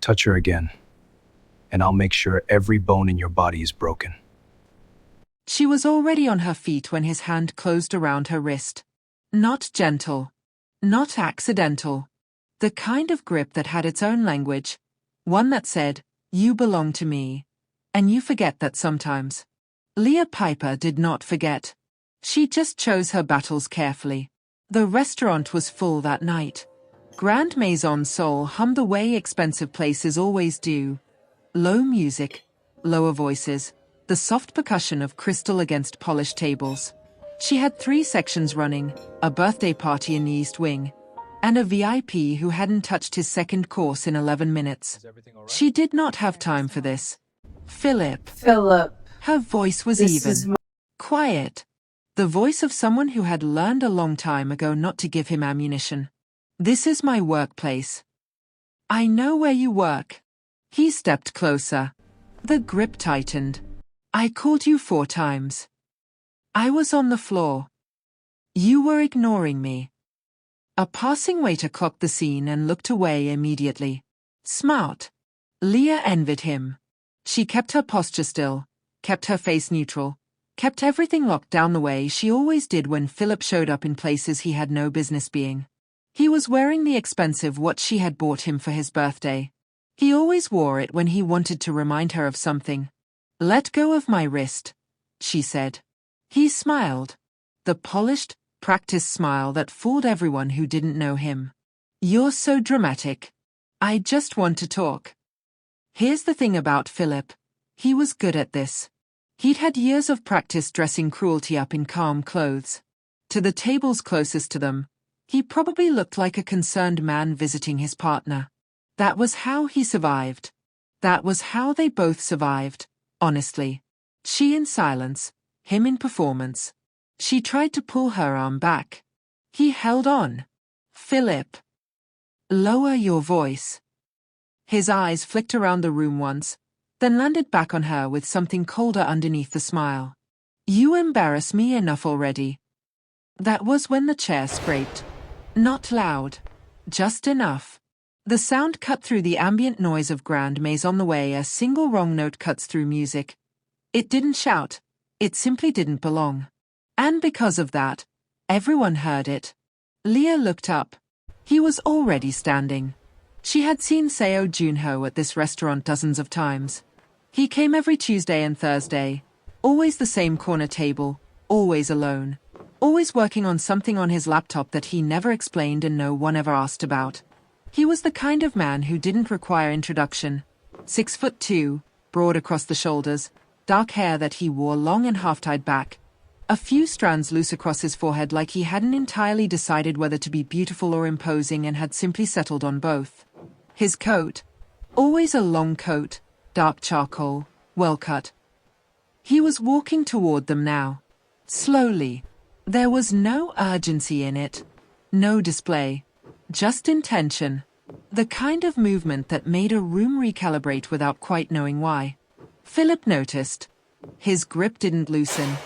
Touch her again, and I'll make sure every bone in your body is broken. She was already on her feet when his hand closed around her wrist. Not gentle. Not accidental. The kind of grip that had its own language. One that said, "You belong to me." And you forget that sometimes. Leah Piper did not forget. She just chose her battles carefully. The restaurant was full that night. Grand Maison Seoul hummed the way expensive places always do. Low music, lower voices, the soft percussion of crystal against polished tables. She had 3 sections running, a birthday party in the East Wing, and a VIP who hadn't touched his second course in 11 minutes. She did not have time for this. Philip. Her voice was even. Quiet. The voice of someone who had learned a long time ago not to give him ammunition. This is my workplace. I know where you work. He stepped closer. The grip tightened. I called you 4 times. I was on the floor. You were ignoring me. A passing waiter clocked the scene and looked away immediately. Smart. Leah envied him. She kept her posture still, kept her face neutral, kept everything locked down the way she always did when Philip showed up in places he had no business being. He was wearing the expensive watch she had bought him for his birthday. He always wore it when he wanted to remind her of something. "Let go of my wrist," she said. He smiled. The polished, practiced smile that fooled everyone who didn't know him. "You're so dramatic. I just want to talk." Here's the thing about Philip. He was good at this. He'd had years of practice dressing cruelty up in calm clothes. To the tables closest to them, he probably looked like a concerned man visiting his partner. That was how he survived. That was how they both survived, honestly. She in silence, him in performance. She tried to pull her arm back. He held on. "Philip. Lower your voice." His eyes flicked around the room once, then landed back on her with something colder underneath the smile. "You embarrass me enough already." That was when the chair scraped. Not loud. Just enough. The sound cut through the ambient noise of Grand Maison the way a single wrong note cuts through music. It didn't shout. It simply didn't belong. And because of that, everyone heard it. Leah looked up. He was already standing. She had seen Seo Junho at this restaurant dozens of times. He came every Tuesday and Thursday. Always the same corner table, always alone. Always working on something on his laptop that he never explained and no one ever asked about. He was the kind of man who didn't require introduction. 6'2", broad across the shoulders, dark hair that he wore long and half-tied back. A few strands loose across his forehead like he hadn't entirely decided whether to be beautiful or imposing and had simply settled on both. His coat. Always a long coat, dark charcoal, well cut. He was walking toward them now. Slowly. There was no urgency in it. No display. Just intention. The kind of movement that made a room recalibrate without quite knowing why. Philip noticed. His grip didn't loosen.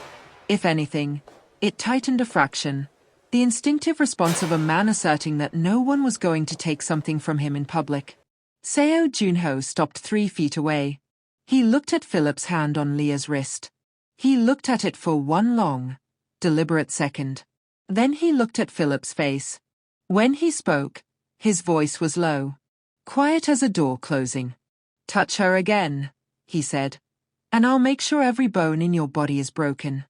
If anything, it tightened a fraction. The instinctive response of a man asserting that no one was going to take something from him in public. Seo Junho stopped 3 feet away. He looked at Philip's hand on Leah's wrist. He looked at it for one long, deliberate second. Then he looked at Philip's face. When he spoke, his voice was low, quiet as a door closing. "Touch her again," he said, "and I'll make sure every bone in your body is broken."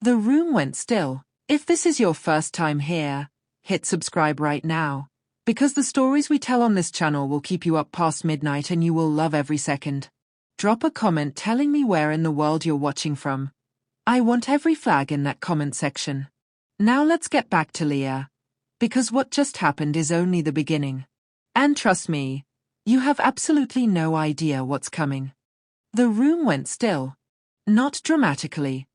The room went still. If this is your first time here, hit subscribe right now, because the stories we tell on this channel will keep you up past midnight and you will love every second. Drop a comment telling me where in the world you're watching from. I want every flag in that comment section. Now let's get back to Leah, because what just happened is only the beginning. And trust me, you have absolutely no idea what's coming. The room went still. Not dramatically.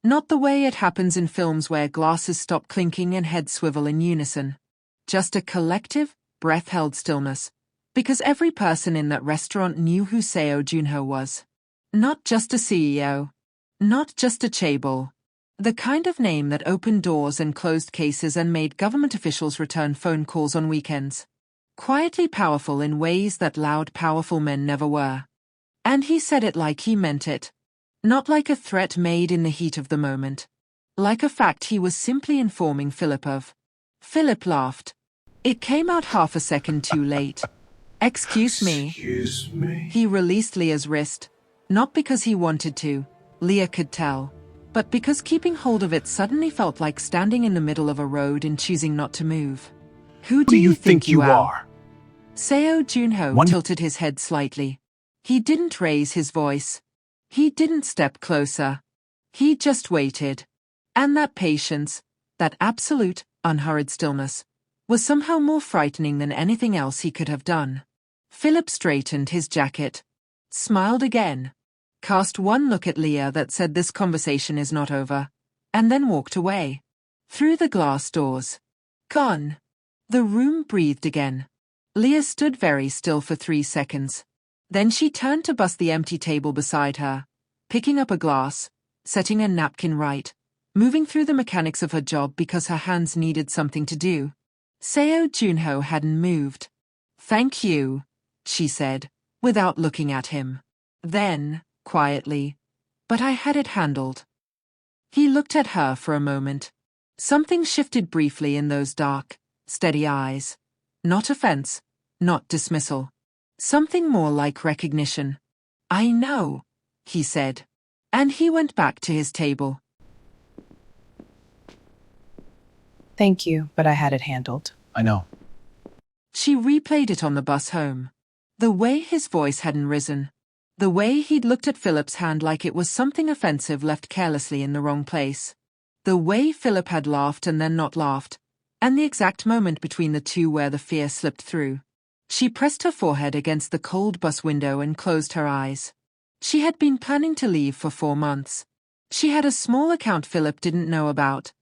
Not the way it happens in films where glasses stop clinking and heads swivel in unison. Just a collective, breath-held stillness. Because every person in that restaurant knew who Seo Junho was. Not just a CEO. Not just a Chaebol. The kind of name that opened doors and closed cases and made government officials return phone calls on weekends. quietly powerful in ways that loud, powerful men never were. And he said it like he meant it. Not like a threat made in the heat of the moment. Like a fact he was simply informing Philip of. Philip laughed. It came out half a second too late. Excuse me. Excuse me? He released Leah's wrist. Not because he wanted to, Leah could tell, but because keeping hold of it suddenly felt like standing in the middle of a road and choosing not to move. Who do you think you are? Seo Junho tilted his head slightly. He didn't raise his voice. He didn't step closer. He just waited. And that patience, that absolute, unhurried stillness, was somehow more frightening than anything else he could have done. Philip straightened his jacket, smiled again, cast one look at Leah that said this conversation is not over, and then walked away. Through the glass doors. Gone. The room breathed again. Leah stood very still for 3 seconds. Then she turned to bust the empty table beside her, picking up a glass, setting a napkin right, moving through the mechanics of her job because her hands needed something to do. Seo Junho hadn't moved. Thank you, she said, without looking at him. Then, quietly, but I had it handled. He looked at her for a moment. Something shifted briefly in those dark, steady eyes. Not offense, not dismissal. Something more like recognition. I know, he said. And he went back to his table. Thank you, but I had it handled. I know. She replayed it on the bus home. The way his voice hadn't risen. The way he'd looked at Philip's hand like it was something offensive left carelessly in the wrong place. The way Philip had laughed and then not laughed. And the exact moment between the two where the fear slipped through. She pressed her forehead against the cold bus window and closed her eyes. She had been planning to leave for 4 months. She had a small account Philip didn't know about.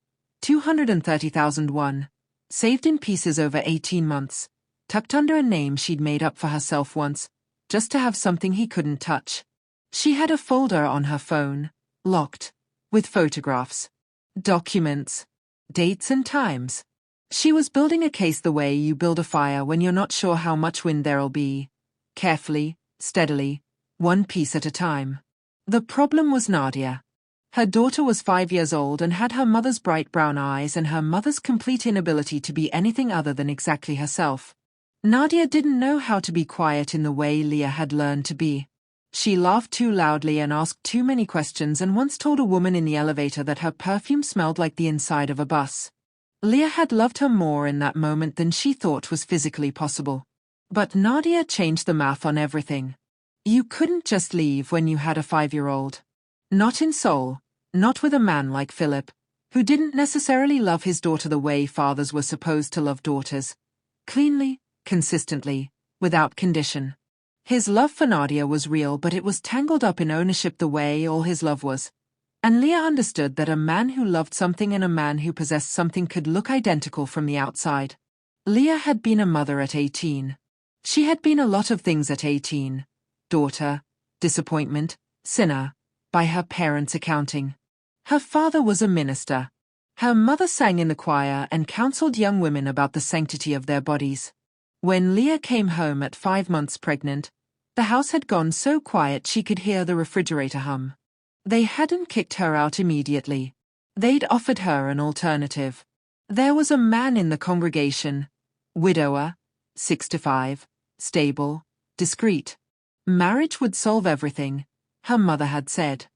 230,001. Saved in pieces over 18 months. Tucked under a name she'd made up for herself once, just to have something he couldn't touch. She had a folder on her phone, locked, with photographs, documents, dates and times. She was building a case the way you build a fire when you're not sure how much wind there'll be. Carefully, steadily, one piece at a time. The problem was Nadia. Her daughter was 5 years old and had her mother's bright brown eyes and her mother's complete inability to be anything other than exactly herself. Nadia didn't know how to be quiet in the way Leah had learned to be. She laughed too loudly and asked too many questions and once told a woman in the elevator that her perfume smelled like the inside of a bus. Leah had loved her more in that moment than she thought was physically possible. But Nadia changed the math on everything. You couldn't just leave when you had a 5-year-old. Not in Seoul, not with a man like Philip, who didn't necessarily love his daughter the way fathers were supposed to love daughters. Cleanly, consistently, without condition. His love for Nadia was real, but it was tangled up in ownership the way all his love was. And Leah understood that a man who loved something and a man who possessed something could look identical from the outside. Leah had been a mother at 18. She had been a lot of things at 18. Daughter, disappointment, sinner, by her parents' accounting. Her father was a minister. Her mother sang in the choir and counseled young women about the sanctity of their bodies. When Leah came home at 5 months pregnant, the house had gone so quiet she could hear the refrigerator hum. They hadn't kicked her out immediately. They'd offered her an alternative. There was a man in the congregation, widower, 65, stable, discreet. Marriage would solve everything, her mother had said.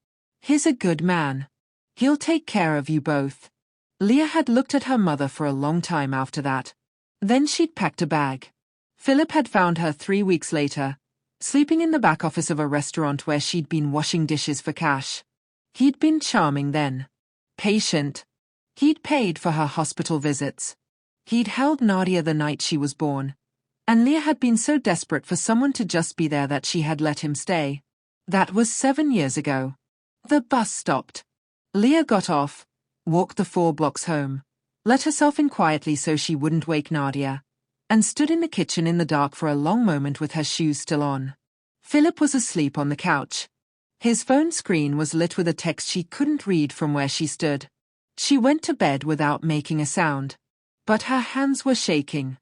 He's a good man. He'll take care of you both. Leah had looked at her mother for a long time after that. Then she'd packed a bag. Philip had found her 3 weeks later, sleeping in the back office of a restaurant where she'd been washing dishes for cash. He'd been charming then. Patient. He'd paid for her hospital visits. He'd held Nadia the night she was born. And Leah had been so desperate for someone to just be there that she had let him stay. That was 7 years ago. The bus stopped. Leah got off, walked the 4 blocks home, let herself in quietly so she wouldn't wake Nadia, and stood in the kitchen in the dark for a long moment with her shoes still on. Philip was asleep on the couch. His phone screen was lit with a text she couldn't read from where she stood. She went to bed without making a sound. But her hands were shaking.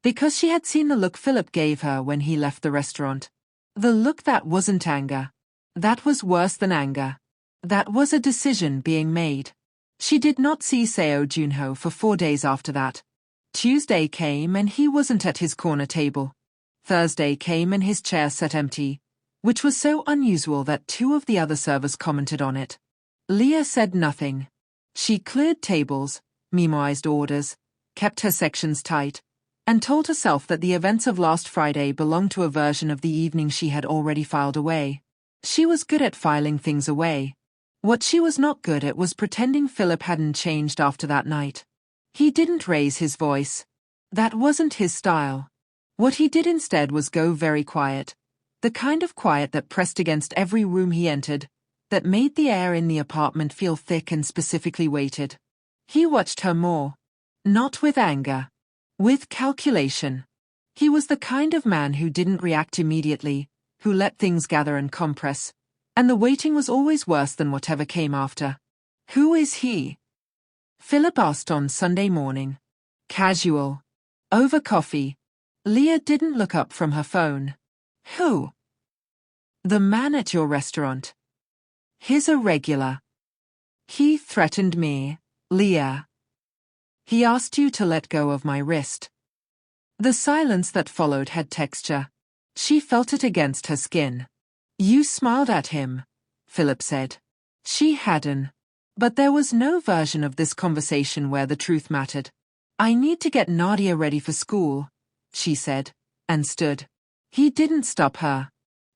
because she had seen the look Philip gave her when he left the restaurant. The look that wasn't anger. That was worse than anger. That was a decision being made. She did not see Seo Junho for 4 days after that. Tuesday came and he wasn't at his corner table. Thursday came and his chair sat empty, which was so unusual that 2 of the other servers commented on it. Leah said nothing. She cleared tables, memorized orders, kept her sections tight, and told herself that the events of last Friday belonged to a version of the evening she had already filed away. She was good at filing things away. What she was not good at was pretending Philip hadn't changed after that night. He didn't raise his voice. That wasn't his style. What he did instead was go very quiet. The kind of quiet that pressed against every room he entered, that made the air in the apartment feel thick and specifically weighted. He watched her more. Not with anger. With calculation. He was the kind of man who didn't react immediately, who let things gather and compress, and the waiting was always worse than whatever came after. Who is he? Philip asked on Sunday morning. Casual. Over coffee. Leah didn't look up from her phone. Who? The man at your restaurant. He's a regular. He threatened me, Leah. He asked you to let go of my wrist. The silence that followed had texture. She felt it against her skin. You smiled at him, Philip said. She hadn't. But there was no version of this conversation where the truth mattered. I need to get Nadia ready for school, she said, and stood. He didn't stop her.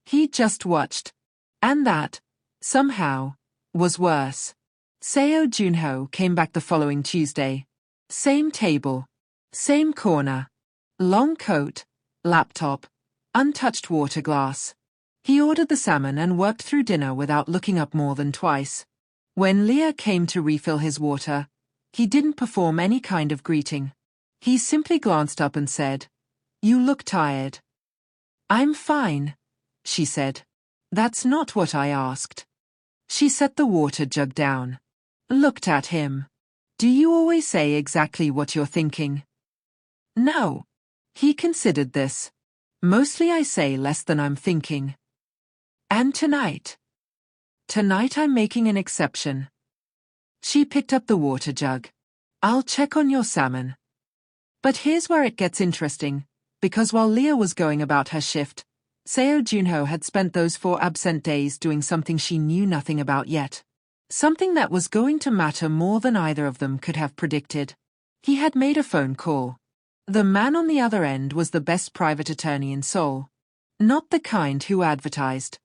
He just watched. And that, somehow, was worse. Seo Junho came back the following Tuesday. Same table. Same corner. Long coat, laptop, untouched water glass. He ordered the salmon and worked through dinner without looking up more than twice. When Leah came to refill his water, he didn't perform any kind of greeting. He simply glanced up and said, "You look tired." "I'm fine," she said. "That's not what I asked." She set the water jug down. Looked at him. "Do you always say exactly what you're thinking?" "No." He considered this. "Mostly I say less than I'm thinking." "And tonight?" "Tonight I'm making an exception." She picked up the water jug. "I'll check on your salmon." But here's where it gets interesting, because while Leah was going about her shift, Seo Junho had spent those 4 absent days doing something she knew nothing about yet. Something that was going to matter more than either of them could have predicted. He had made a phone call. The man on the other end was the best private attorney in Seoul. Not the kind who advertised.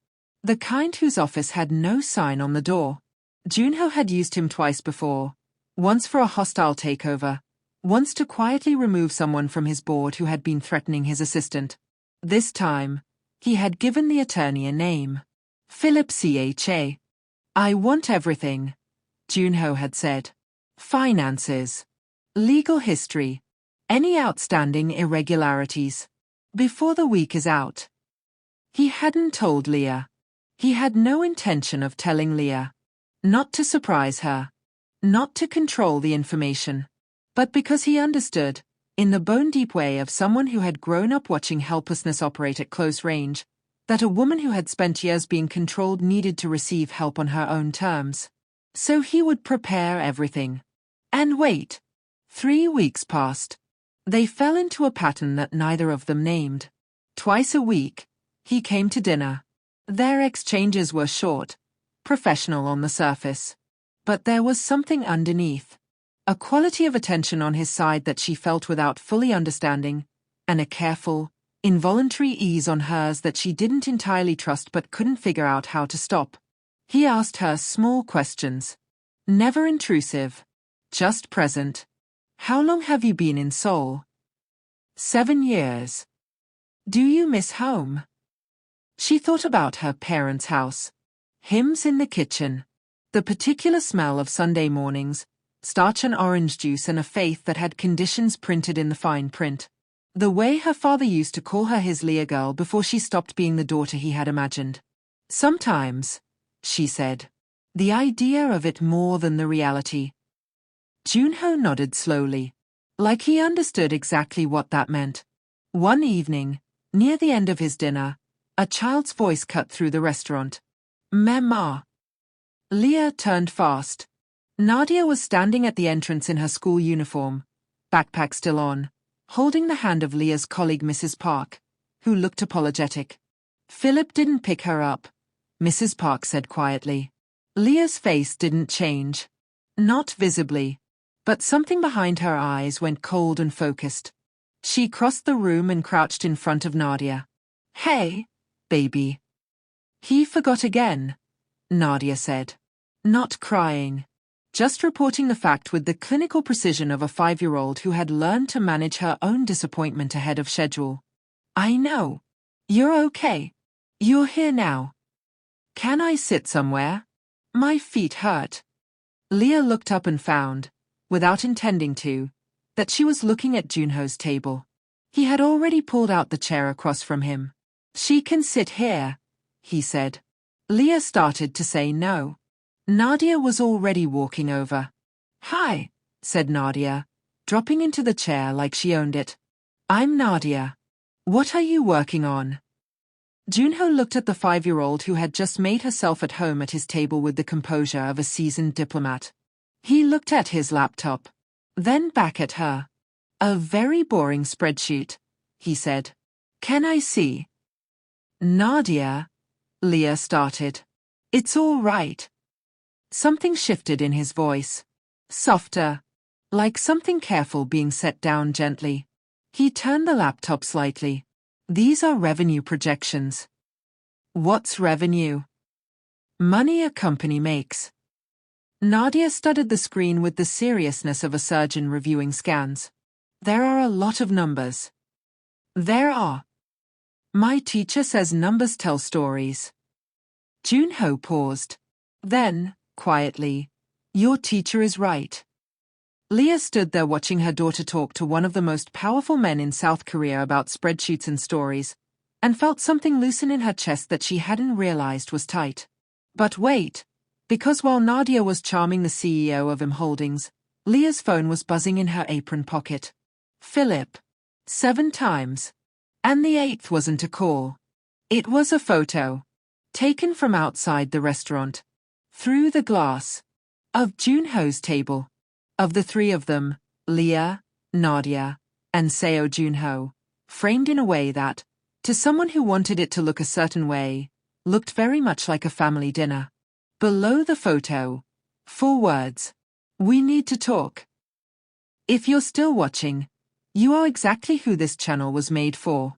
The kind whose office had no sign on the door. Junho had used him twice before, once for a hostile takeover, once to quietly remove someone from his board who had been threatening his assistant. This time, he had given the attorney a name. Philip Cha. "I want everything," Junho had said. "Finances. Legal history. Any outstanding irregularities. Before the week is out." He hadn't told Leah. He had no intention of telling Leah. Not to surprise her. Not to control the information. But because he understood, in the bone-deep way of someone who had grown up watching helplessness operate at close range, that a woman who had spent years being controlled needed to receive help on her own terms. So he would prepare everything. And wait. 3 weeks passed. They fell into a pattern that neither of them named. Twice a week, he came to dinner. Their exchanges were short, professional on the surface. But there was something underneath. A quality of attention on his side that she felt without fully understanding, and a careful, involuntary ease on hers that she didn't entirely trust but couldn't figure out how to stop. He asked her small questions. Never intrusive. Just present. "How long have you been in Seoul?" 7 years. "Do you miss home?" She thought about her parents' house. Hymns in the kitchen. The particular smell of Sunday mornings, starch and orange juice, and a faith that had conditions printed in the fine print. The way her father used to call her his Leah girl before she stopped being the daughter he had imagined. Sometimes, she said, the idea of it more than the reality. Junho nodded slowly, like he understood exactly what that meant. One evening, near the end of his dinner, a child's voice cut through the restaurant. Mama. Leah turned fast. Nadia was standing at the entrance in her school uniform, backpack still on, holding the hand of Leah's colleague Mrs. Park, who looked apologetic. Philip didn't pick her up, Mrs. Park said quietly. Leah's face didn't change. Not visibly. But something behind her eyes went cold and focused. She crossed the room and crouched in front of Nadia. Hey, baby. He forgot again, Nadia said. Not crying. Just reporting the fact with the clinical precision of a 5-year-old who had learned to manage her own disappointment ahead of schedule. I know. You're okay. You're here now. Can I sit somewhere? My feet hurt. Leah looked up and found, without intending to, that she was looking at Junho's table. He had already pulled out the chair across from him. She can sit here, he said. Leah started to say no. Nadia was already walking over. Hi, said Nadia, dropping into the chair like she owned it. I'm Nadia. What are you working on? Junho looked at the 5-year-old who had just made herself at home at his table with the composure of a seasoned diplomat. He looked at his laptop, then back at her. A very boring spreadsheet, he said. Can I see? Nadia, Leah started. It's all right. Something shifted in his voice. Softer, like something careful being set down gently. He turned the laptop slightly. These are revenue projections. What's revenue? Money a company makes. Nadia studied the screen with the seriousness of a surgeon reviewing scans. There are a lot of numbers. There are. My teacher says numbers tell stories. Junho paused. Then, quietly, your teacher is right. Leah stood there watching her daughter talk to one of the most powerful men in South Korea about spreadsheets and stories, and felt something loosen in her chest that she hadn't realized was tight. But wait, because while Nadia was charming the CEO of M Holdings, Leah's phone was buzzing in her apron pocket. Philip. 7 times. And the 8th wasn't a call. It was a photo. Taken from outside the restaurant. Through the glass. Of Junho's table. Of the 3 of them, Leah, Nadia, and Seo Junho, framed in a way that, to someone who wanted it to look a certain way, looked very much like a family dinner. Below the photo, 4 words. We need to talk. If you're still watching, you are exactly who this channel was made for.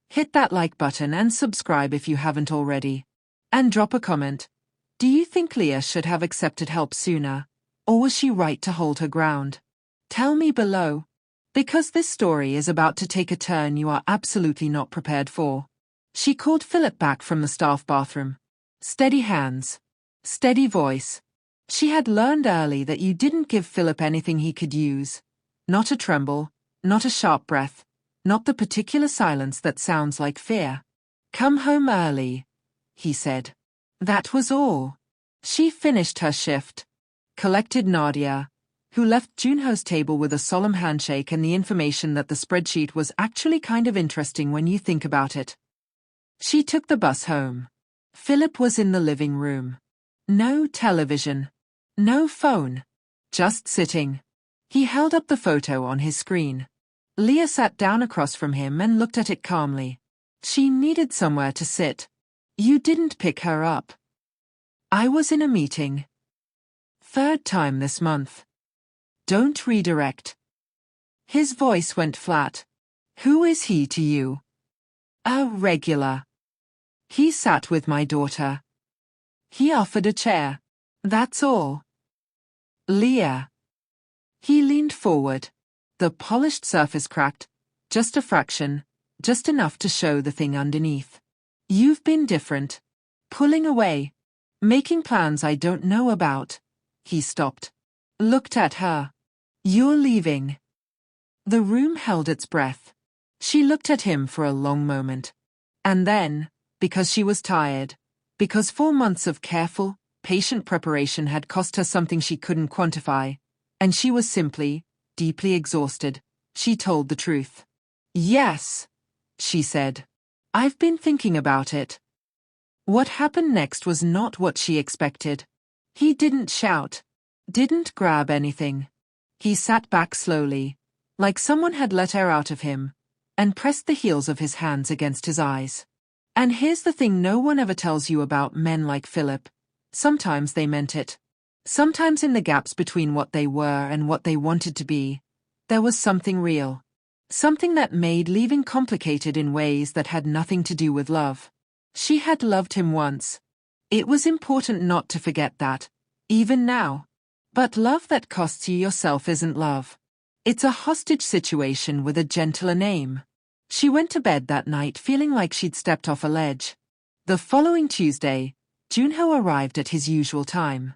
Hit that like button and subscribe if you haven't already. And drop a comment. Do you think Leah should have accepted help sooner? Or was she right to hold her ground? Tell me below. Because this story is about to take a turn you are absolutely not prepared for. She called Philip back from the staff bathroom. Steady hands. Steady voice. She had learned early that you didn't give Philip anything he could use. Not a tremble, not a sharp breath, not the particular silence that sounds like fear. Come home early, he said. That was all. She finished her shift. Collected Nadia, who left Junho's table with a solemn handshake and the information that the spreadsheet was actually kind of interesting when you think about it. She took the bus home. Philip was in the living room. No television. No phone. Just sitting. He held up the photo on his screen. Leah sat down across from him and looked at it calmly. She needed somewhere to sit. You didn't pick her up. I was in a meeting. 3rd time this month. Don't redirect. His voice went flat. Who is he to you? A regular. He sat with my daughter. He offered a chair. That's all. Leah. He leaned forward. The polished surface cracked. Just a fraction. Just enough to show the thing underneath. You've been different. Pulling away. Making plans I don't know about. He stopped. Looked at her. You're leaving. The room held its breath. She looked at him for a long moment. And then, because she was tired, because 4 months of careful, patient preparation had cost her something she couldn't quantify, and she was simply, deeply exhausted, she told the truth. Yes, she said. I've been thinking about it. What happened next was not what she expected. He didn't shout, didn't grab anything. He sat back slowly, like someone had let air out of him, and pressed the heels of his hands against his eyes. And here's the thing no one ever tells you about men like Philip. Sometimes they meant it. Sometimes in the gaps between what they were and what they wanted to be, there was something real. Something that made leaving complicated in ways that had nothing to do with love. She had loved him once. It was important not to forget that, even now. But love that costs you yourself isn't love. It's a hostage situation with a gentler name. She went to bed that night feeling like she'd stepped off a ledge. The following Tuesday, Junho arrived at his usual time.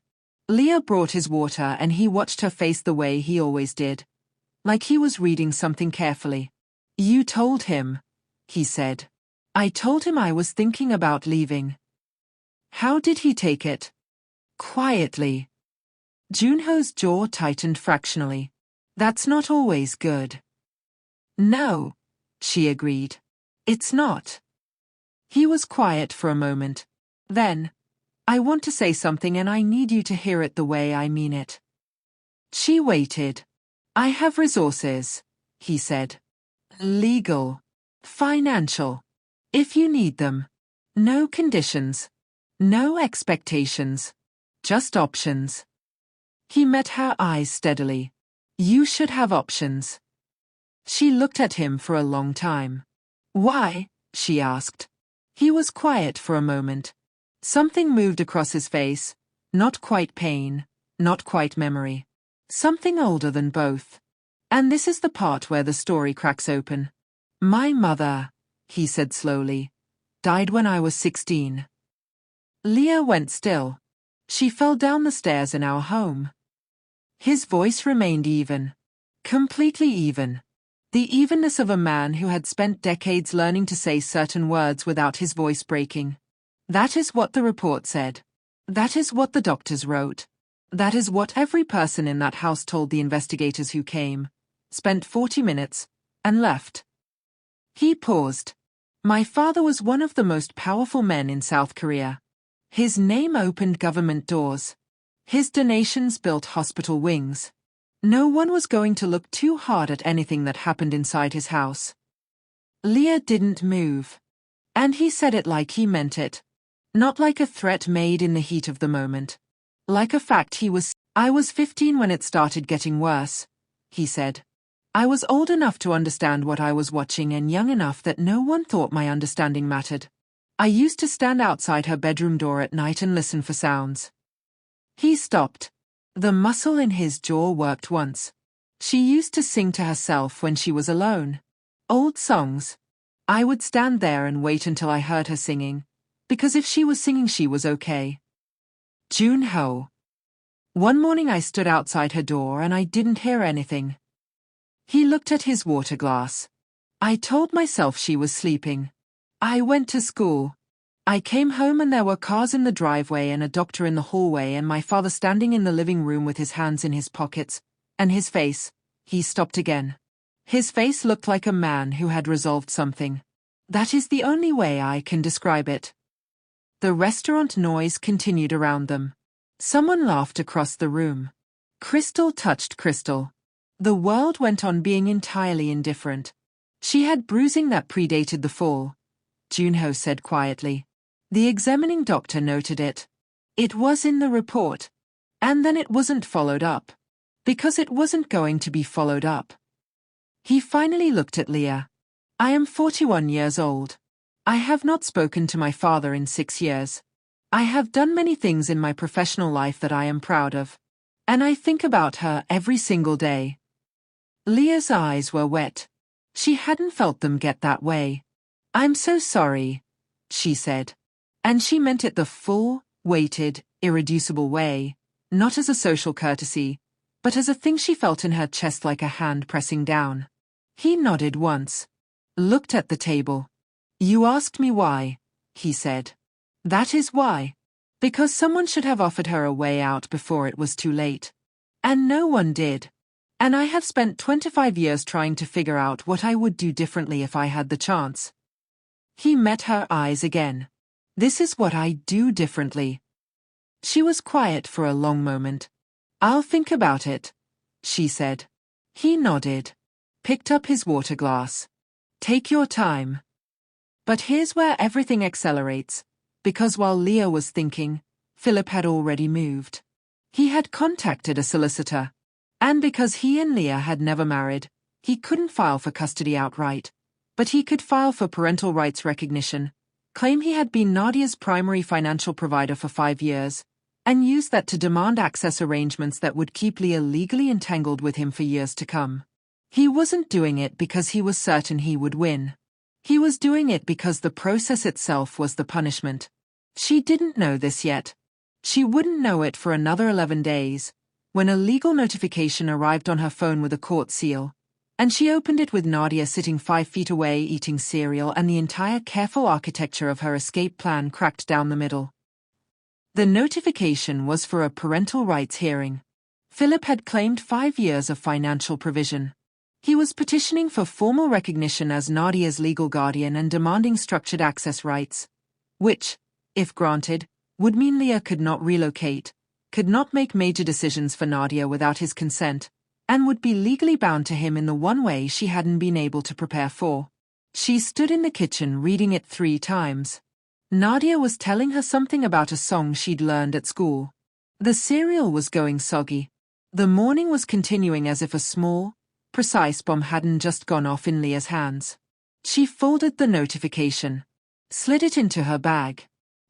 Leah brought his water and he watched her face the way he always did, like he was reading something carefully. You told him, he said. I told him I was thinking about leaving. How did he take it? Quietly. Junho's jaw tightened fractionally. That's not always good. No, she agreed. It's not. He was quiet for a moment. Then, I want to say something and I need you to hear it the way I mean it. She waited. I have resources, he said. Legal. Financial. If you need them. No conditions. No expectations. Just options. He met her eyes steadily. You should have options. She looked at him for a long time. Why? She asked. He was quiet for a moment. Something moved across his face, not quite pain, not quite memory. Something older than both. And this is the part where the story cracks open. My mother, he said slowly, died when I was 16. Leah went still. She fell down the stairs in our home. His voice remained even. Completely even. The evenness of a man who had spent decades learning to say certain words without his voice breaking. That is what the report said. That is what the doctors wrote. That is what every person in that house told the investigators who came, spent 40 minutes, and left. He paused. My father was one of the most powerful men in South Korea. His name opened government doors. His donations built hospital wings. No one was going to look too hard at anything that happened inside his house. Leah didn't move. And he said it like he meant it. Not like a threat made in the heat of the moment. Like a fact I was 15 when it started getting worse, he said. I was old enough to understand what I was watching and young enough that no one thought my understanding mattered. I used to stand outside her bedroom door at night and listen for sounds. He stopped. The muscle in his jaw worked once. She used to sing to herself when she was alone. Old songs. I would stand there and wait until I heard her singing, because if she was singing she was okay. Junho. One morning I stood outside her door and I didn't hear anything. He looked at his water glass. I told myself she was sleeping. I went to school. I came home and there were cars in the driveway and a doctor in the hallway and my father standing in the living room with his hands in his pockets, and his face. He stopped again. His face looked like a man who had resolved something. That is the only way I can describe it. The restaurant noise continued around them. Someone laughed across the room. Crystal touched Crystal. The world went on being entirely indifferent. She had bruising that predated the fall, Junho said quietly. The examining doctor noted it. It was in the report. And then it wasn't followed up. Because it wasn't going to be followed up. He finally looked at Leah. I am 41 years old. I have not spoken to my father in 6 years. I have done many things in my professional life that I am proud of. And I think about her every single day. Leah's eyes were wet. She hadn't felt them get that way. I'm so sorry, she said. And she meant it the full, weighted, irreducible way, not as a social courtesy, but as a thing she felt in her chest like a hand pressing down. He nodded once. Looked at the table. You asked me why, he said. That is why. Because someone should have offered her a way out before it was too late. And no one did. And I have spent 25 years trying to figure out what I would do differently if I had the chance. He met her eyes again. This is what I do differently. She was quiet for a long moment. I'll think about it, she said. He nodded, picked up his water glass. Take your time. But here's where everything accelerates, because while Leah was thinking, Philip had already moved. He had contacted a solicitor, and because he and Leah had never married, he couldn't file for custody outright, but he could file for parental rights recognition, claim he had been Nadia's primary financial provider for 5 years, and use that to demand access arrangements that would keep Leah legally entangled with him for years to come. He wasn't doing it because he was certain he would win. He was doing it because the process itself was the punishment. She didn't know this yet. She wouldn't know it for another 11 days, when a legal notification arrived on her phone with a court seal, and she opened it with Nadia sitting 5 feet away eating cereal and the entire careful architecture of her escape plan cracked down the middle. The notification was for a parental rights hearing. Philip had claimed 5 years of financial provision. He was petitioning for formal recognition as Nadia's legal guardian and demanding structured access rights, which, if granted, would mean Leah could not relocate, could not make major decisions for Nadia without his consent, and would be legally bound to him in the one way she hadn't been able to prepare for. She stood in the kitchen reading it 3 times. Nadia was telling her something about a song she'd learned at school. The cereal was going soggy. The morning was continuing as if a small, precise bomb hadn't just gone off in Leah's hands. She folded the notification, slid it into her bag,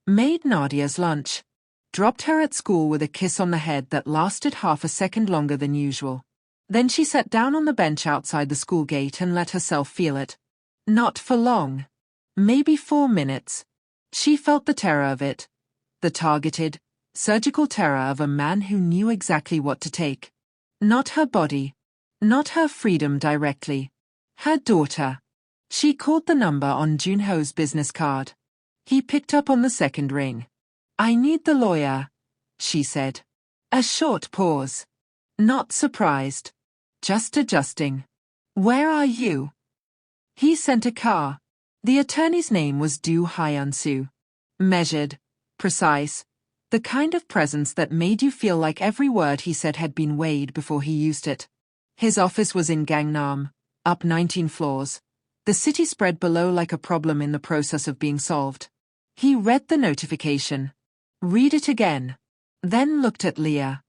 made Nadia's lunch, dropped her at school with a kiss on the head that lasted half a second longer than usual. Then she sat down on the bench outside the school gate and let herself feel it. Not for long. Maybe 4 minutes. She felt the terror of it. The targeted, surgical terror of a man who knew exactly what to take. Not her body. Not her freedom directly. Her daughter. She called the number on Junho's business card. He picked up on the second ring. I need the lawyer, she said. A short pause. Not surprised. Just adjusting. Where are you? He sent a car. The attorney's name was Do Hyun-soo. Measured, precise, the kind of presence that made you feel like every word he said had been weighed before he used it. His office was in Gangnam, up 19 floors. The city spread below like a problem in the process of being solved. He read the notification. Read it again. Then looked at Leah.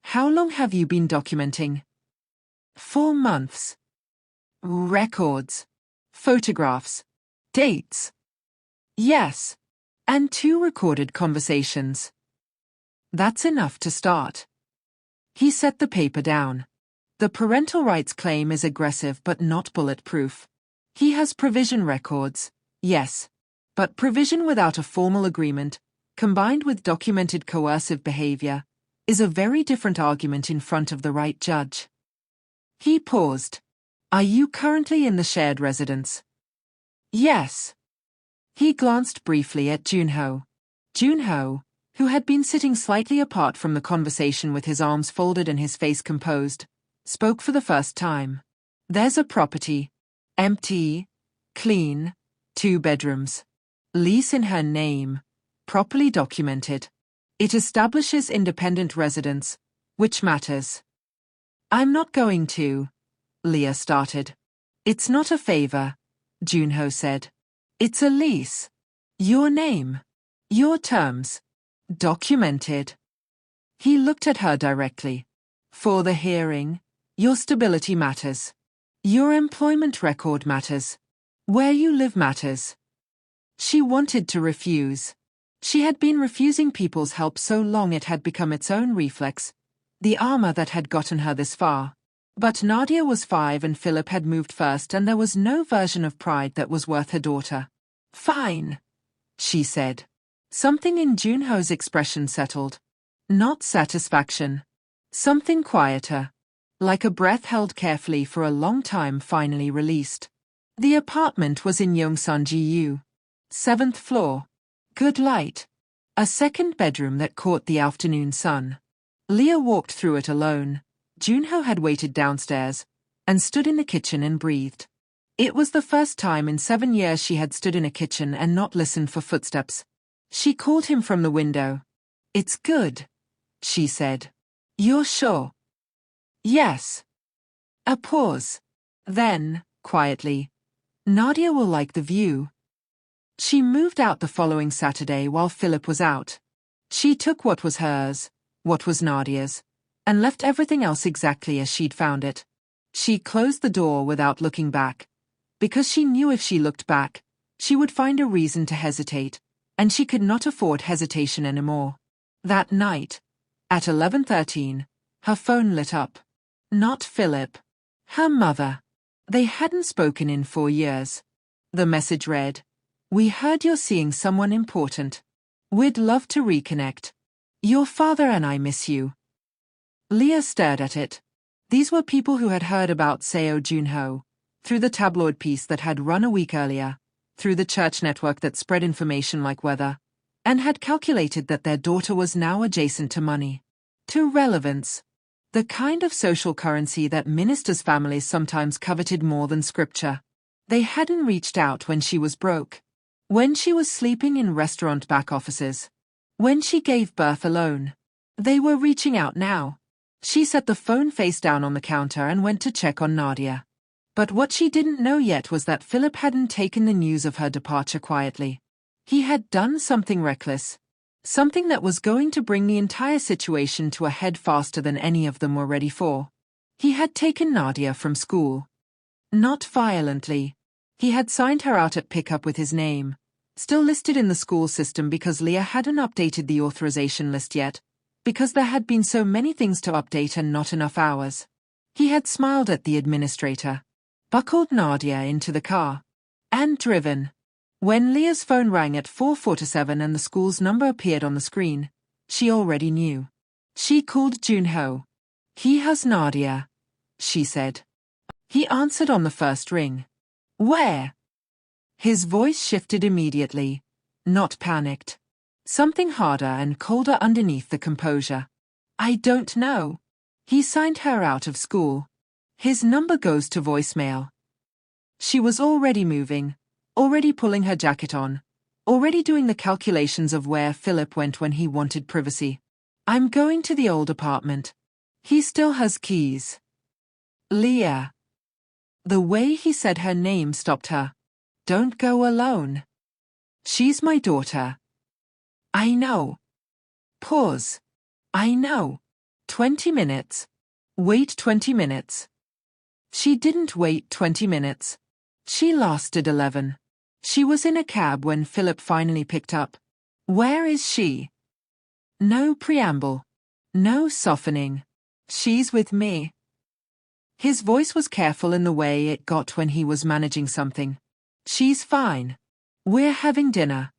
How long have you been documenting? 4 months. Records. Photographs. Dates. Yes. And 2 recorded conversations. That's enough to start. He set the paper down. The parental rights claim is aggressive but not bulletproof. He has provision records, yes. But provision without a formal agreement, combined with documented coercive behavior, is a very different argument in front of the right judge. He paused. Are you currently in the shared residence? Yes. He glanced briefly at Junho. Junho, who had been sitting slightly apart from the conversation with his arms folded and his face composed, spoke for the first time. There's a property. Empty. Clean. 2 bedrooms. Lease in her name. Properly documented. It establishes independent residence, which matters. I'm not going to, Leah started. It's not a favor, Junho said. It's a lease. Your name. Your terms. Documented. He looked at her directly. For the hearing, your stability matters. Your employment record matters. Where you live matters. She wanted to refuse. She had been refusing people's help so long it had become its own reflex, the armor that had gotten her this far. But Nadia was 5 and Philip had moved first, and there was no version of pride that was worth her daughter. Fine, she said. Something in Junho's expression settled. Not satisfaction. Something quieter. Like a breath held carefully for a long time finally released. The apartment was in Yongsan-gu. 7th floor. Good light. A 2nd bedroom that caught the afternoon sun. Leah walked through it alone. Junho had waited downstairs, and stood in the kitchen and breathed. It was the first time in 7 years she had stood in a kitchen and not listened for footsteps. She called him from the window. "It's good," she said. "You're sure?" "Yes." A pause. Then, quietly, "Nadia will like the view." She moved out the following Saturday while Philip was out. She took what was hers, what was Nadia's, and left everything else exactly as she'd found it. She closed the door without looking back, because she knew if she looked back, she would find a reason to hesitate, and she could not afford hesitation anymore. That night, at 11:13, her phone lit up. Not Philip. Her mother. They hadn't spoken in 4 years. The message read, "We heard you're seeing someone important. We'd love to reconnect. Your father and I miss you." Leah stared at it. These were people who had heard about Seo Junho, through the tabloid piece that had run a week earlier, through the church network that spread information like weather, and had calculated that their daughter was now adjacent to money, to relevance, the kind of social currency that ministers' families sometimes coveted more than scripture. They hadn't reached out when she was broke, when she was sleeping in restaurant back offices, when she gave birth alone. They were reaching out now. She set the phone face down on the counter and went to check on Nadia. But what she didn't know yet was that Philip hadn't taken the news of her departure quietly. He had done something reckless, something that was going to bring the entire situation to a head faster than any of them were ready for. He had taken Nadia from school. Not violently. He had signed her out at pickup with his name, still listed in the school system because Leah hadn't updated the authorization list yet, because there had been so many things to update and not enough hours. He had smiled at the administrator, buckled Nadia into the car, and driven. When Leah's phone rang at 4:47 and the school's number appeared on the screen, she already knew. She called Junho. "He has Nadia," she said. He answered on the first ring. "Where?" His voice shifted immediately, not panicked. Something harder and colder underneath the composure. "I don't know. He signed her out of school. His number goes to voicemail." She was already moving, already pulling her jacket on, already doing the calculations of where Philip went when he wanted privacy. "I'm going to the old apartment. He still has keys." "Leah." The way he said her name stopped her. "Don't go alone. She's my daughter." "I know." Pause. "I know. 20 minutes. Wait 20 minutes. She didn't wait 20 minutes. She lasted 11. She was in a cab when Philip finally picked up. "Where is she?" No preamble. No softening. "She's with me." His voice was careful in the way it got when he was managing something. "She's fine. We're having dinner."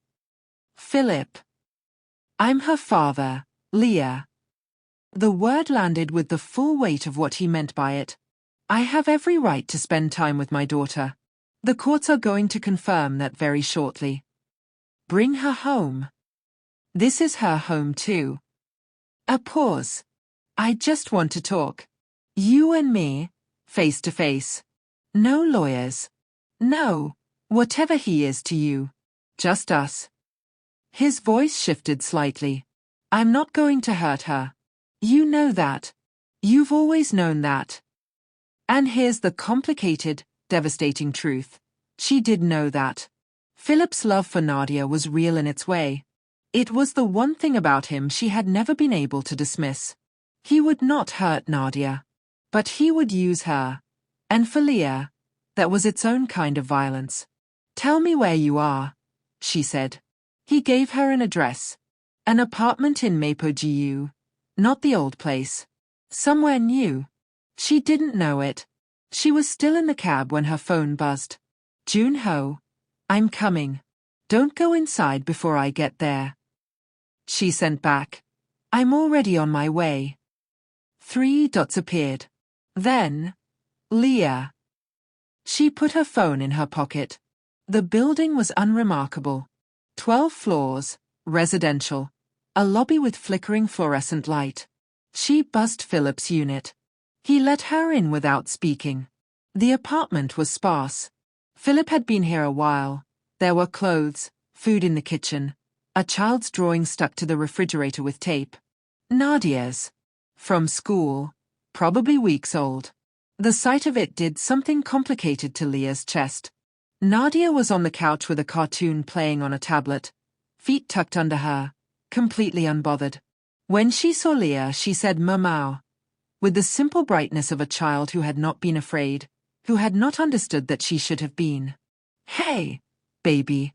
"Philip." "I'm her father, Leah." The word landed with the full weight of what he meant by it. "I have every right to spend time with my daughter. The courts are going to confirm that very shortly. Bring her home." "This is her home too." A pause. "I just want to talk. You and me, face to face. No lawyers. No, whatever he is to you. Just us." His voice shifted slightly. "I'm not going to hurt her. You know that. You've always known that." And here's the complicated, devastating truth. She did know that. Philip's love for Nadia was real in its way. It was the one thing about him she had never been able to dismiss. He would not hurt Nadia, but he would use her. And for Leah, that was its own kind of violence. "Tell me where you are," she said. He gave her an address. An apartment in Mapo-gu, not the old place. Somewhere new. She didn't know it. She was still in the cab when her phone buzzed. "Junho, I'm coming. Don't go inside before I get there." She sent back. "I'm already on my way." 3 dots appeared. Then, Leah. She put her phone in her pocket. The building was unremarkable. 12 floors, residential. A lobby with flickering fluorescent light. She buzzed Philip's unit. He let her in without speaking. The apartment was sparse. Philip had been here a while. There were clothes, food in the kitchen, a child's drawing stuck to the refrigerator with tape. Nadia's. From school. Probably weeks old. The sight of it did something complicated to Leah's chest. Nadia was on the couch with a cartoon playing on a tablet, feet tucked under her, completely unbothered. When she saw Leah, she said "Mamau," with the simple brightness of a child who had not been afraid, who had not understood that she should have been. "Hey, baby."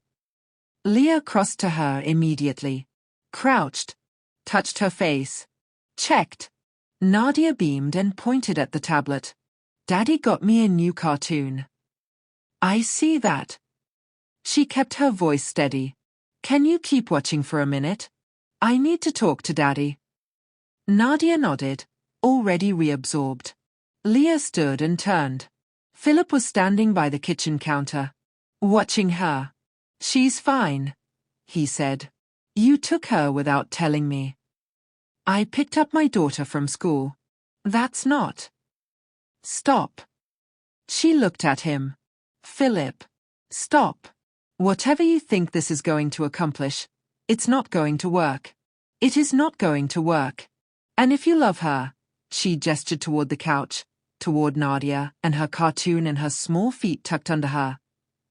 Leah crossed to her immediately, crouched, touched her face, checked. Nadia beamed and pointed at the tablet. "Daddy got me a new cartoon." "I see that." She kept her voice steady. "Can you keep watching for a minute? I need to talk to Daddy." Nadia nodded, already reabsorbed. Leah stood and turned. Philip was standing by the kitchen counter, watching her. "She's fine," he said. "You took her without telling me." "I picked up my daughter from school." "That's not." "Stop." She looked at him. "Philip, stop. Whatever you think this is going to accomplish, it's not going to work. It is not going to work. And if you love her," she gestured toward the couch, toward Nadia and her cartoon and her small feet tucked under her.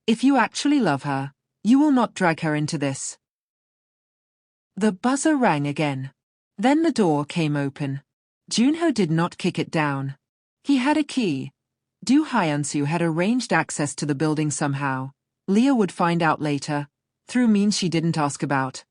"If you actually love her, you will not drag her into this." The buzzer rang again. Then the door came open. Junho did not kick it down. He had a key. Do Hyunsu had arranged access to the building somehow. Leah would find out later, through means she didn't ask about.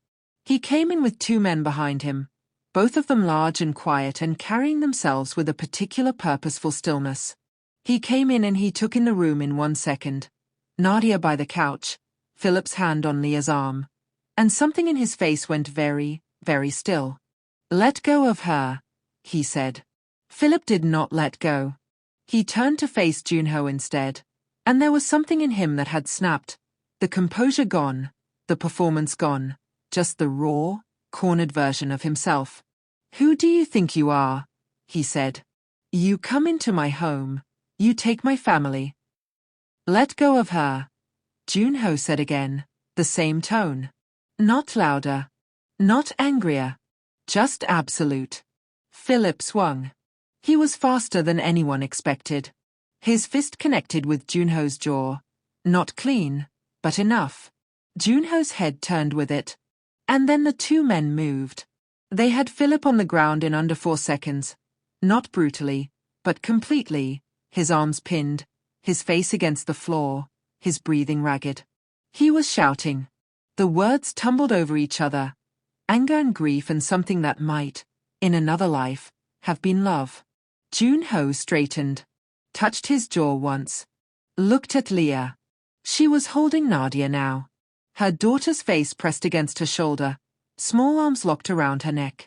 He came in with two men behind him, both of them large and quiet and carrying themselves with a particular purposeful stillness. He came in and he took in the room in 1 second. Nadia by the couch, Philip's hand on Leah's arm. And something in his face went very, very still. "Let go of her," he said. Philip did not let go. He turned to face Junho instead, and there was something in him that had snapped. The composure gone, the performance gone, just the raw, cornered version of himself. "Who do you think you are?" he said. "You come into my home, you take my family." "Let go of her," Junho said again, the same tone. Not louder, not angrier, just absolute. Philip swung. He was faster than anyone expected. His fist connected with Junho's jaw. Not clean, but enough. Junho's head turned with it. And then the two men moved. They had Philip on the ground in under 4 seconds. Not brutally, but completely, his arms pinned, his face against the floor, his breathing ragged. He was shouting. The words tumbled over each other. Anger and grief and something that might, in another life, have been love. Junho straightened, touched his jaw once, looked at Leah. She was holding Nadia now. Her daughter's face pressed against her shoulder, small arms locked around her neck.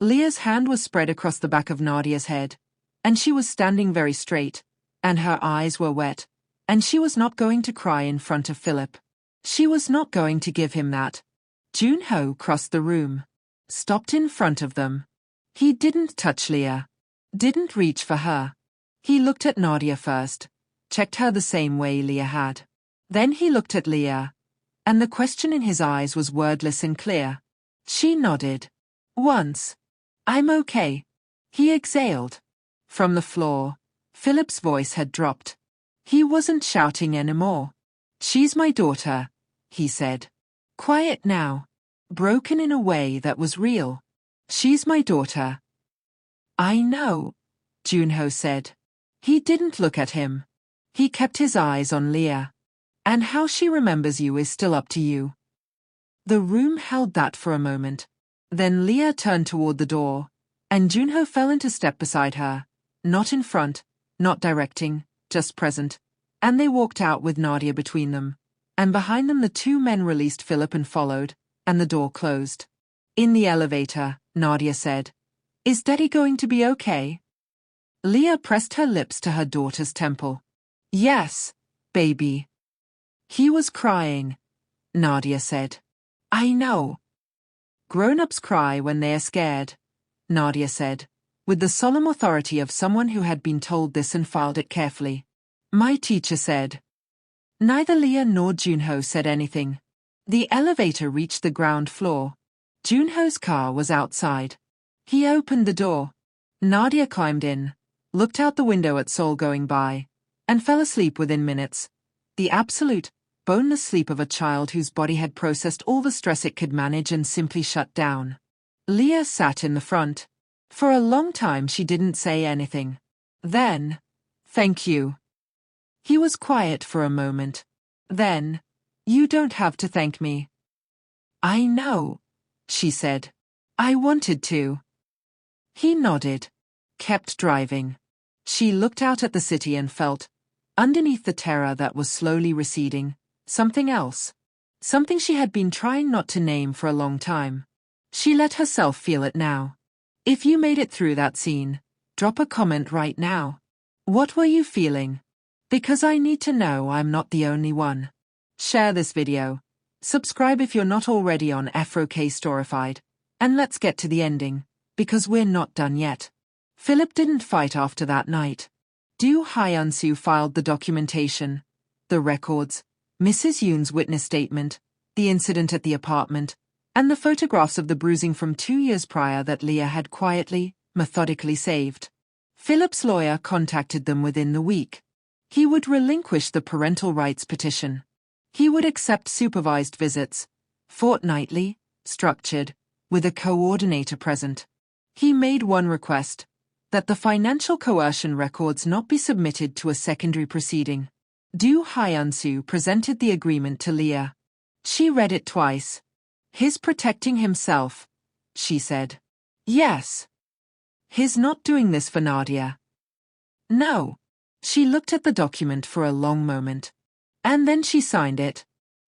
Leah's hand was spread across the back of Nadia's head, and she was standing very straight, and her eyes were wet, and she was not going to cry in front of Philip. She was not going to give him that. Junho crossed the room, stopped in front of them. He didn't touch Leah, didn't reach for her. He looked at Nadia first, checked her the same way Leah had. Then he looked at Leah, and the question in his eyes was wordless and clear. She nodded. Once. "I'm okay." He exhaled. From the floor, Philip's voice had dropped. He wasn't shouting anymore. "She's my daughter," he said. Quiet now, broken in a way that was real. "She's my daughter." "I know," Junho said. He didn't look at him. He kept his eyes on Leah. "And how she remembers you is still up to you." The room held that for a moment. Then Leah turned toward the door, and Junho fell into step beside her, not in front, not directing, just present, and they walked out with Nadia between them, and behind them the two men released Philip and followed, and the door closed. In the elevator, Nadia said, "Is Daddy going to be okay?" Leah pressed her lips to her daughter's temple. "Yes, baby." "He was crying," Nadia said. "I know." "Grown-ups cry when they are scared," Nadia said, with the solemn authority of someone who had been told this and filed it carefully. "My teacher said." Neither Leah nor Junho said anything. The elevator reached the ground floor. Junho's car was outside. He opened the door. Nadia climbed in, looked out the window at Seoul going by, and fell asleep within minutes. The absolute, boneless sleep of a child whose body had processed all the stress it could manage and simply shut down. Leah sat in the front. For a long time she didn't say anything. Then, "Thank you." He was quiet for a moment. Then, "You don't have to thank me." "I know," she said. "I wanted to." He nodded, kept driving. She looked out at the city and felt, underneath the terror that was slowly receding, something else. Something she had been trying not to name for a long time. She let herself feel it now. If you made it through that scene, drop a comment right now. What were you feeling? Because I need to know I'm not the only one. Share this video. Subscribe if you're not already on Afro-K Storified. And let's get to the ending, because we're not done yet. Philip didn't fight after that night. Do Hyun-soo filed the documentation, the records, Mrs. Yoon's witness statement, the incident at the apartment, and the photographs of the bruising from 2 years prior that Leah had quietly, methodically saved. Philip's lawyer contacted them within the week. He would relinquish the parental rights petition. He would accept supervised visits, fortnightly, structured, with a coordinator present. He made one request, that the financial coercion records not be submitted to a secondary proceeding. Do Hyun-soo presented the agreement to Leah. She read it twice. "His protecting himself," she said. "Yes. His not doing this for Nadia." "No." She looked at the document for a long moment. And then she signed it.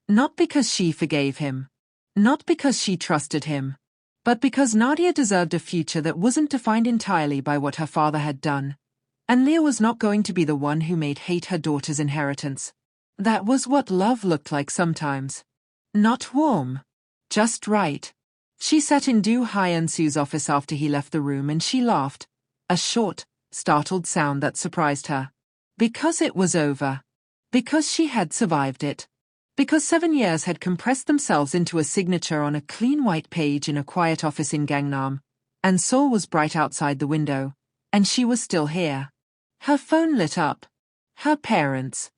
Not because she forgave him. Not because she trusted him. But because Nadia deserved a future that wasn't defined entirely by what her father had done. And Leah was not going to be the one who made hate her daughter's inheritance. That was what love looked like sometimes. Not warm. Just right. She sat in Do Hyun-soo's office after he left the room and she laughed. A short, startled sound that surprised her. Because it was over. Because she had survived it. Because 7 years had compressed themselves into a signature on a clean white page in a quiet office in Gangnam, and Seoul was bright outside the window, and she was still here. Her phone lit up. Her parents.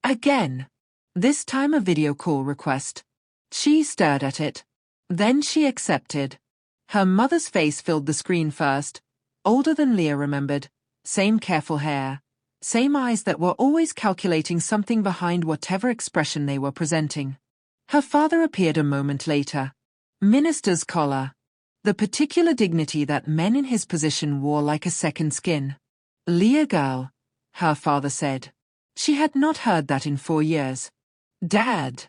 Again. This time a video call request. She stared at it. Then she accepted. Her mother's face filled the screen first, older than Leah remembered, same careful hair. Same eyes that were always calculating something behind whatever expression they were presenting. Her father appeared a moment later. Minister's collar. The particular dignity that men in his position wore like a second skin. "Leah girl," her father said. She had not heard that in 4 years. "Dad,"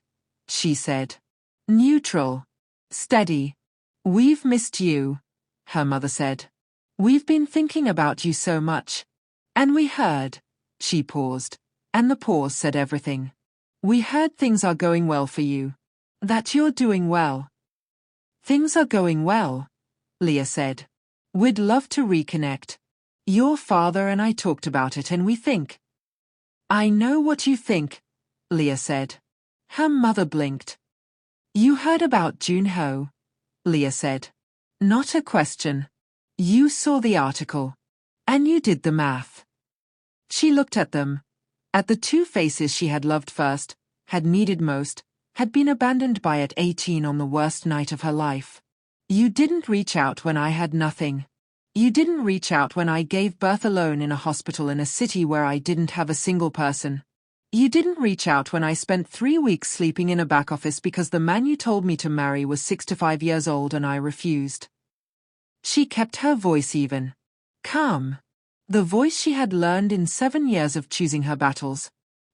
she said. Neutral. Steady. "We've missed you," her mother said. "We've been thinking about you so much. And we heard," she paused, and the pause said everything. "We heard things are going well for you. That you're doing well." "Things are going well," Leah said. "We'd love to reconnect. Your father and I talked about it and we think." "I know what you think," Leah said. Her mother blinked. "You heard about Junho," Leah said. Not a question. "You saw the article. And you did the math." She looked at them. At the two faces she had loved first, had needed most, had been abandoned by at 18 on the worst night of her life. "You didn't reach out when I had nothing. You didn't reach out when I gave birth alone in a hospital in a city where I didn't have a single person. You didn't reach out when I spent 3 weeks sleeping in a back office because the man you told me to marry was 65 years old and I refused." She kept her voice even. Calm. The voice she had learned in 7 years of choosing her battles.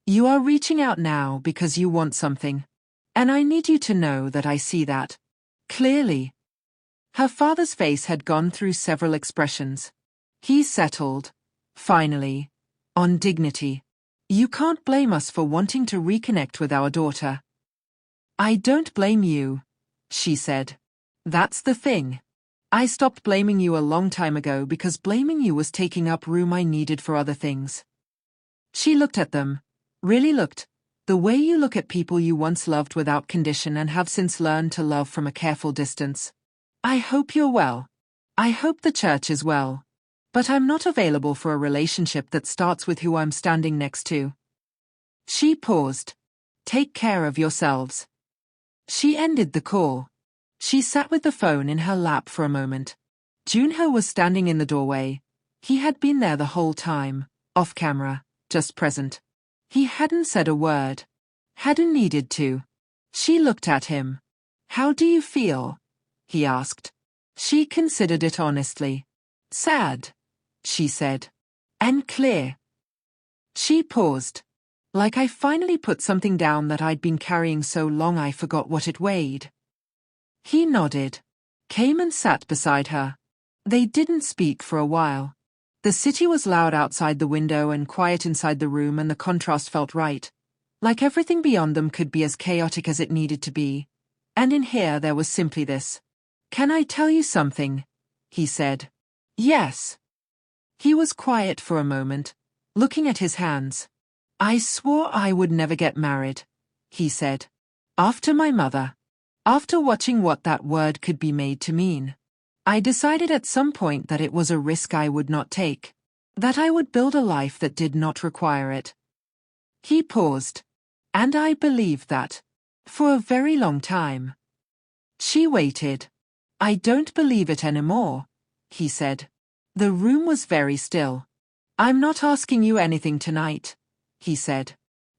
"You are reaching out now because you want something. And I need you to know that I see that. Clearly." Her father's face had gone through several expressions. He settled, finally, on dignity. "You can't blame us for wanting to reconnect with our daughter." "I don't blame you," she said. "That's the thing. I stopped blaming you a long time ago because blaming you was taking up room I needed for other things." She looked at them, really looked, The way you look at people you once loved without condition and have since learned to love from a careful distance. I hope you're well. I hope the church is well. But I'm not available for a relationship that starts with who I'm standing next to. She paused. Take care of yourselves. She ended the call. She sat with the phone in her lap for a moment. Junho was standing in the doorway. He had been there the whole time, off camera, just present. He hadn't said a word. Hadn't needed to. She looked at him. How do you feel? He asked. She considered it honestly. Sad, she said. And clear. She paused. Like I finally put something down that I'd been carrying so long I forgot what it weighed. He nodded. Came and sat beside her. They didn't speak for a while. The city was loud outside the window and quiet inside the room, and the contrast felt right. Like everything beyond them could be as chaotic as it needed to be. And in here there was simply this. Can I tell you something? He said. Yes. He was quiet for a moment, looking at his hands. I swore I would never get married, he said. After my mother. After watching what that word could be made to mean. I decided at some point that it was a risk I would not take. That I would build a life that did not require it. He paused. And I believed that. For a very long time. She waited. I don't believe it anymore, he said. The room was very still. I'm not asking you anything tonight, he said.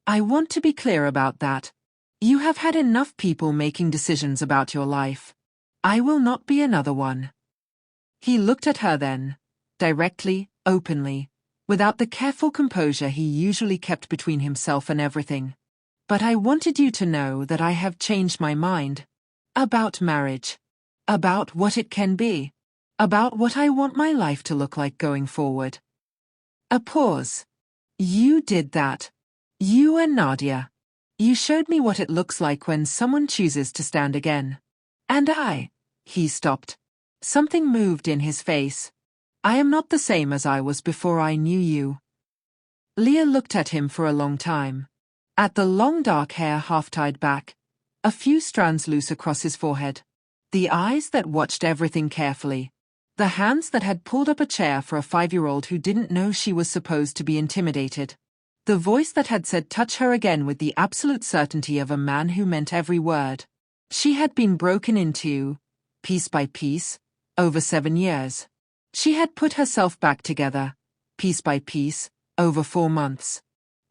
I want to be clear about that. You have had enough people making decisions about your life. I will not be another one. He looked at her then, directly, openly, without the careful composure he usually kept between himself and everything. But I wanted you to know that I have changed my mind. About marriage. About what it can be. About what I want my life to look like going forward. A pause. You did that. You and Nadia. You showed me what it looks like when someone chooses to stand again. And he stopped. Something moved in his face. I am not the same as I was before I knew you. Leah looked at him for a long time. At the long dark hair half tied back, a few strands loose across his forehead. The eyes that watched everything carefully. The hands that had pulled up a chair for a 5-year-old who didn't know she was supposed to be intimidated. The voice that had said touch her again with the absolute certainty of a man who meant every word. She had been broken into, piece by piece, over 7 years. She had put herself back together, piece by piece, over 4 months.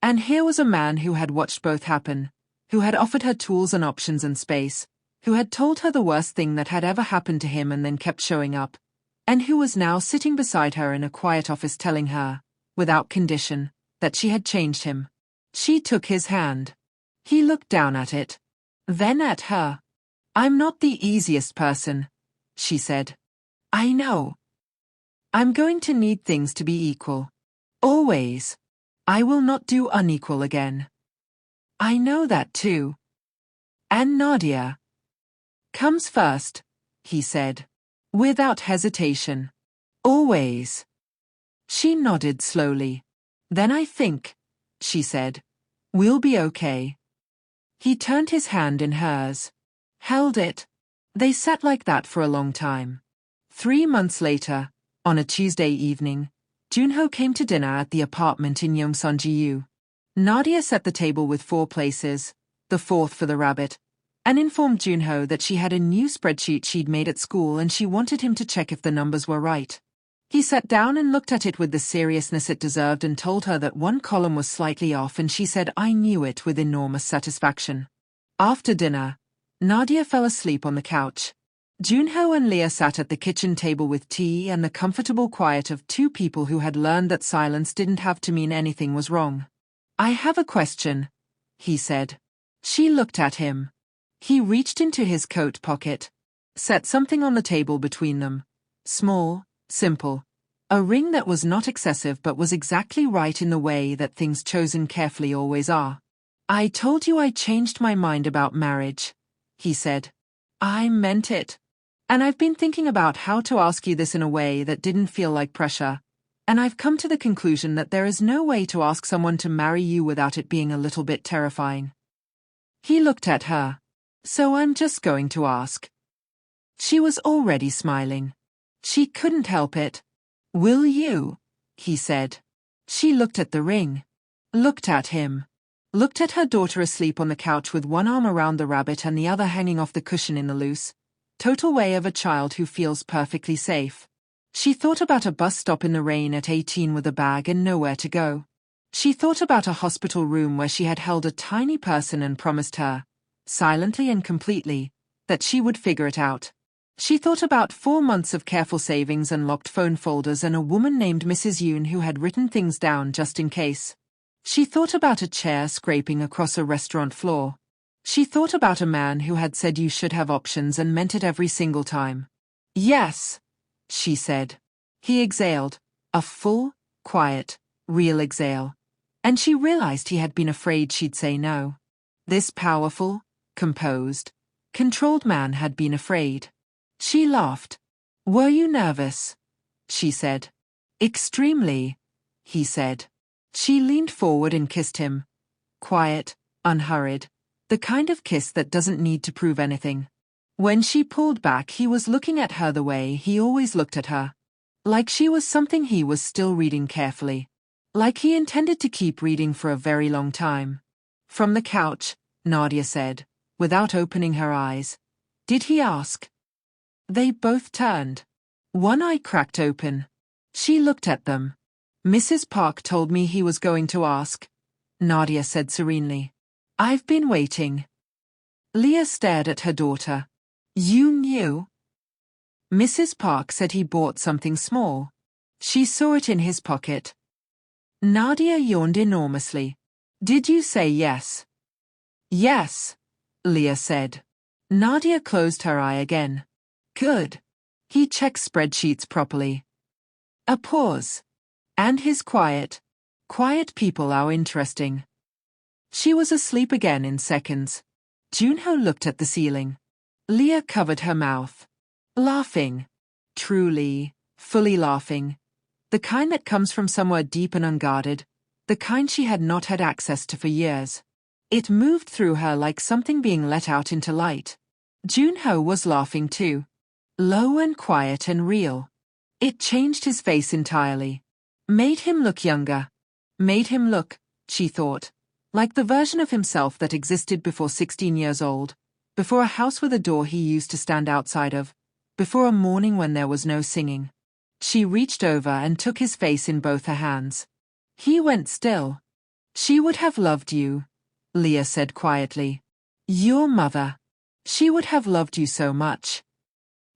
And here was a man who had watched both happen, who had offered her tools and options and space, who had told her the worst thing that had ever happened to him and then kept showing up, and who was now sitting beside her in a quiet office telling her, without condition, that she had changed him. She took his hand. He looked down at it. Then at her. I'm not the easiest person, she said. I know. I'm going to need things to be equal. Always. I will not do unequal again. I know that too. And Nadia comes first, he said, without hesitation. Always. She nodded slowly. Then I think, she said, we'll be okay. He turned his hand in hers. Held it. They sat like that for a long time. 3 months later, on a Tuesday evening, Junho came to dinner at the apartment in Yongsan-ji-yu. Nadia set the table with 4 places, the 4th for the rabbit, and informed Junho that she had a new spreadsheet she'd made at school and she wanted him to check if the numbers were right. He sat down and looked at it with the seriousness it deserved and told her that one column was slightly off, and she said I knew it with enormous satisfaction. After dinner, Nadia fell asleep on the couch. Junho and Leah sat at the kitchen table with tea and the comfortable quiet of 2 people who had learned that silence didn't have to mean anything was wrong. I have a question, he said. She looked at him. He reached into his coat pocket, set something on the table between them. Small, simple. A ring that was not excessive but was exactly right in the way that things chosen carefully always are. I told you I changed my mind about marriage, he said. I meant it. And I've been thinking about how to ask you this in a way that didn't feel like pressure, And I've come to the conclusion that there is no way to ask someone to marry you without it being a little bit terrifying. He looked at her. So I'm just going to ask. She was already smiling. She couldn't help it. Will you? He said. She looked at the ring. Looked at him. Looked at her daughter asleep on the couch with one arm around the rabbit and the other hanging off the cushion in the loose, total way of a child who feels perfectly safe. She thought about a bus stop in the rain at 18 with a bag and nowhere to go. She thought about a hospital room where she had held a tiny person and promised her, silently and completely, that she would figure it out. She thought about 4 months of careful savings and locked phone folders and a woman named Mrs. Yoon who had written things down just in case. She thought about a chair scraping across a restaurant floor. She thought about a man who had said you should have options and meant it every single time. Yes, she said. He exhaled, a full, quiet, real exhale. And she realized he had been afraid she'd say no. This powerful, composed, controlled man had been afraid. She laughed. Were you nervous? She said. Extremely, he said. She leaned forward and kissed him. Quiet, unhurried. The kind of kiss that doesn't need to prove anything. When she pulled back, he was looking at her the way he always looked at her. Like she was something he was still reading carefully. Like he intended to keep reading for a very long time. From the couch, Nadia said, without opening her eyes. Did he ask? They both turned. One eye cracked open. She looked at them. Mrs. Park told me he was going to ask, Nadia said serenely. I've been waiting. Leah stared at her daughter. You knew? Mrs. Park said he bought something small. She saw it in his pocket. Nadia yawned enormously. Did you say yes? Yes, Leah said. Nadia closed her eye again. Good. He checked spreadsheets properly. A pause. And his quiet. Quiet people are interesting. She was asleep again in seconds. Junho looked at the ceiling. Leah covered her mouth. Laughing. Truly, fully laughing. The kind that comes from somewhere deep and unguarded. The kind she had not had access to for years. It moved through her like something being let out into light. Junho was laughing too. Low and quiet and real. It changed his face entirely. Made him look younger. Made him look, she thought, like the version of himself that existed before 16 years old, before a house with a door he used to stand outside of, before a morning when there was no singing. She reached over and took his face in both her hands. He went still. She would have loved you, Leah said quietly. Your mother. She would have loved you so much.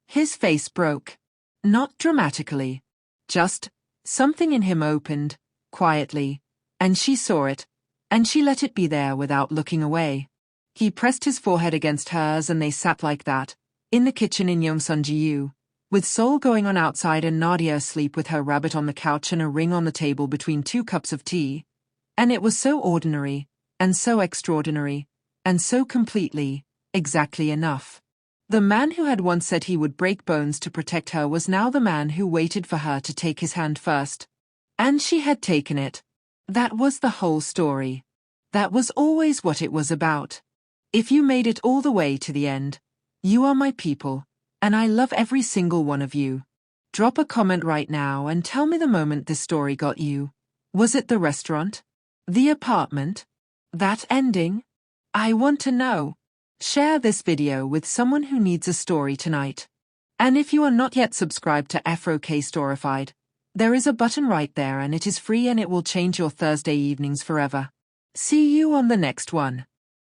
His face broke. Not dramatically. Just, something in him opened, quietly, and she saw it, and she let it be there without looking away. He pressed his forehead against hers and they sat like that, in the kitchen in Yongsunjiu, with Seoul going on outside and Nadia asleep with her rabbit on the couch and a ring on the table between 2 cups of tea. And it was so ordinary, and so extraordinary, and so completely, exactly enough. The man who had once said he would break bones to protect her was now the man who waited for her to take his hand first. And she had taken it. That was the whole story. That was always what it was about. If you made it all the way to the end, you are my people, and I love every single one of you. Drop a comment right now and tell me the moment this story got you. Was it the restaurant? The apartment? That ending? I want to know. Share this video with someone who needs a story tonight. And if you are not yet subscribed to Afro-K Storified, there is a button right there and it is free and it will change your Thursday evenings forever. See you on the next one.